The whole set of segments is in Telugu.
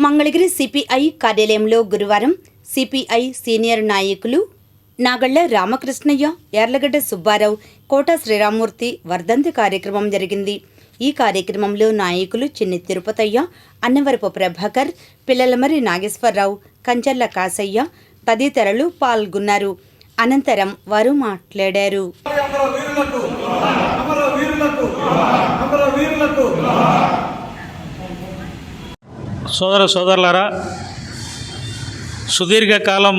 మంగళగిరి సిపిఐ కార్యాలయంలో గురువారం సిపిఐ సీనియర్ నాయకులు నాగళ్ల రామకృష్ణయ్య, యార్లగడ్డ సుబ్బారావు, కోట శ్రీరామూర్తి వర్ధంతి కార్యక్రమం జరిగింది. ఈ కార్యక్రమంలో నాయకులు చిన్ని తిరుపతయ్య, అన్నవరపు ప్రభాకర్, పిల్లలమరి నాగేశ్వరరావు, కంచర్ల కాసయ్య తదితరులు పాల్గొన్నారు. అనంతరం వారు మాట్లాడారు. సోదరులారా, సుదీర్ఘకాలం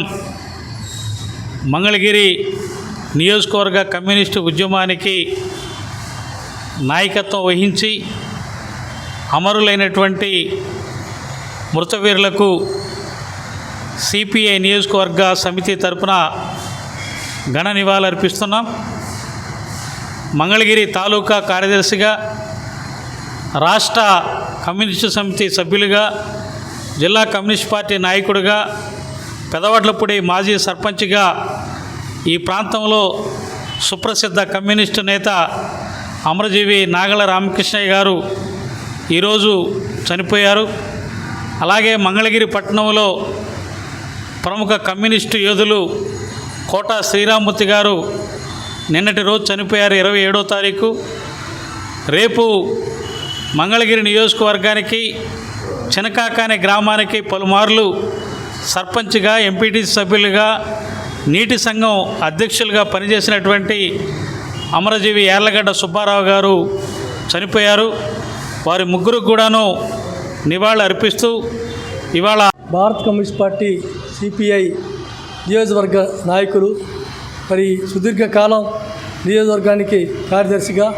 మంగళగిరి నియోజకవర్గ కమ్యూనిస్టు ఉద్యమానికి నాయకత్వం వహించి అమరులైనటువంటి మృతవీరులకు సిపిఐ నియోజకవర్గ సమితి తరపున ఘన నివాళులర్పిస్తున్నాం. మంగళగిరి తాలూకా కార్యదర్శిగా, రాష్ట్ర కమ్యూనిస్టు సమితి సభ్యులుగా, జిల్లా కమ్యూనిస్ట్ పార్టీ నాయకుడిగా, పెదవడ్లపూడి మాజీ సర్పంచ్గా ఈ ప్రాంతంలో సుప్రసిద్ధ కమ్యూనిస్టు నేత అమరజీవి నాగళ్ల రామకృష్ణయ్య గారు ఈరోజు చనిపోయారు. అలాగే మంగళగిరి పట్టణంలో ప్రముఖ కమ్యూనిస్టు యోధులు కోట శ్రీరామూర్తి గారు నిన్నటి రోజు చనిపోయారు, 27వ తారీఖు. రేపు మంగళగిరి నియోజకవర్గానికి చినకాకాని గ్రామానికి పలుమార్లు సర్పంచ్గా, ఎంపీటీసీ సభ్యులుగా, నీటి సంఘం అధ్యక్షులుగా పనిచేసినటువంటి అమరజీవి యార్లగడ్డ సుబ్బారావు గారు చనిపోయారు. వారి ముగ్గురు కూడాను నివాళులు అర్పిస్తూ ఇవాళ భారత కమ్యూనిస్ట్ పార్టీ సిపిఐ నియోజకవర్గ నాయకులు, మరి సుదీర్ఘకాలం నియోజకవర్గానికి కార్యదర్శిగా,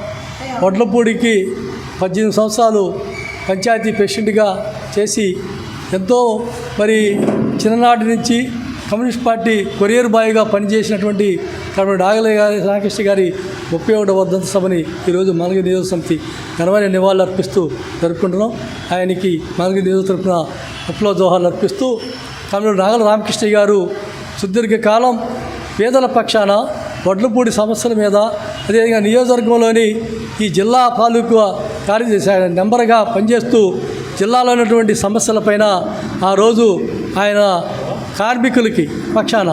వడ్లపూడికి 18 సంవత్సరాలు పంచాయతీ ప్రెసిడెంట్గా చేసి ఎంతో మరి చిన్ననాటి నుంచి కమ్యూనిస్ట్ పార్టీ కొరియర్ బాయ్గా పనిచేసినటువంటి నాగళ్ల రామకృష్ణ గారి 31వ వర్ధంతి సభని ఈరోజు మంగళగిరి నియోజక సమితి ఘనమైన నివాళులు అర్పిస్తూ జరుపుకుంటున్నాం. ఆయనకి మంగళగిరి నియోజక తరపున విప్లవ జోహార్లు అర్పిస్తూ నాగళ్ల రామకృష్ణ గారు సుదీర్ఘకాలం పేదల పక్షాన, వడ్లపూడి సమస్యల మీద, అదేవిధంగా నియోజకవర్గంలోని ఈ జిల్లా తాలూకా నెంబర్గా పనిచేస్తూ జిల్లాలో ఉన్నటువంటి సమస్యలపైన ఆ రోజు ఆయన కార్మికులకి పక్షాన,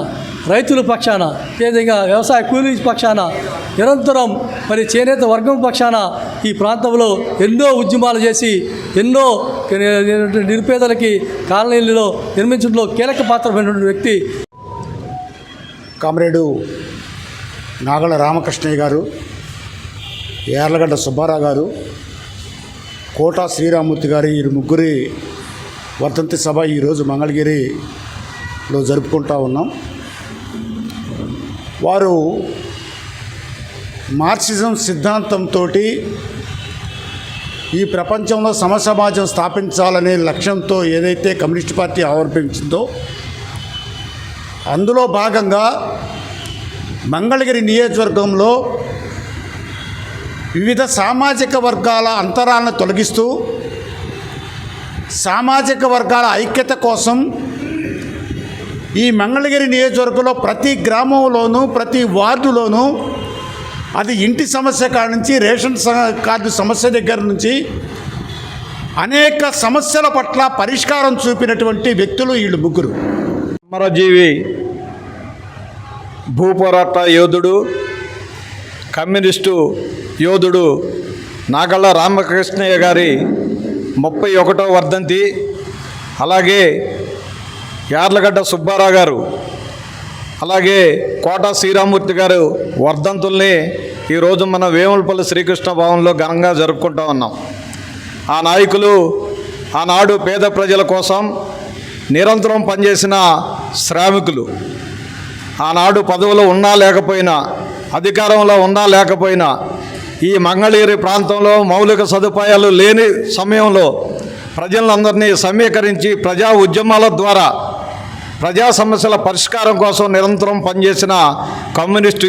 రైతుల పక్షాన, అదేవిధంగా వ్యవసాయ కూలీ పక్షాన, నిరంతరం మరి చేనేత వర్గం పక్షాన ఈ ప్రాంతంలో ఎన్నో ఉద్యమాలు చేసి ఎన్నో నిరుపేదలకి కాలనీలలో నిర్మించడంలో కీలక పాత్రమైనటువంటి వ్యక్తి కామ్రేడు నాగళ్ల రామకృష్ణయ్య గారు, యార్లగడ్డ సుబ్బారావు గారు, కోట శ్రీరామూర్తి గారి ఈ ముగ్గురి వర్ధంతి సభ ఈరోజు మంగళగిరిలో జరుపుకుంటూ ఉన్నాం. వారు మార్క్సిజం సిద్ధాంతంతో ఈ ప్రపంచంలో సమసమాజం స్థాపించాలనే లక్ష్యంతో ఏదైతే కమ్యూనిస్ట్ పార్టీ ఆవిర్భవించిందో అందులో భాగంగా మంగళగిరి నియోజకవర్గంలో వివిధ సామాజిక వర్గాల అంతరాలను తొలగిస్తూ సామాజిక వర్గాల ఐక్యత కోసం ఈ మంగళగిరి నియోజకవర్గంలో ప్రతి గ్రామంలోనూ, ప్రతి వార్డులోనూ, అది ఇంటి సమస్య కాడ నుంచి రేషన్ కార్డు సమస్య దగ్గర నుంచి అనేక సమస్యల పట్ల పరిష్కారం చూపినటువంటి వ్యక్తులు వీళ్ళు ముగ్గురు. అమరజీవి భూపోరాట యోధుడు, కమ్యూనిస్టు యోధుడు నాగళ్ల రామకృష్ణయ్య గారి 31వ వర్ధంతి, అలాగే యార్లగడ్డ సుబ్బారావు గారు, అలాగే కోట శ్రీరామూర్తి గారు వర్ధంతుల్ని ఈరోజు మన వేములపల్లి శ్రీకృష్ణ భవన్లో ఘనంగా జరుపుకుంటూ ఉన్నాం. ఆ నాయకులు ఆనాడు పేద ప్రజల కోసం నిరంతరం పనిచేసిన శ్రామికులు, ఆనాడు పదవులు ఉన్నా లేకపోయినా, అధికారంలో ఉన్నా లేకపోయినా, ఈ మంగళగిరి ప్రాంతంలో మౌలిక సదుపాయాలు లేని సమయంలో ప్రజలందరినీ సమీకరించి ప్రజా ఉద్యమాల ద్వారా ప్రజా సమస్యల పరిష్కారం కోసం నిరంతరం పనిచేసిన కమ్యూనిస్టు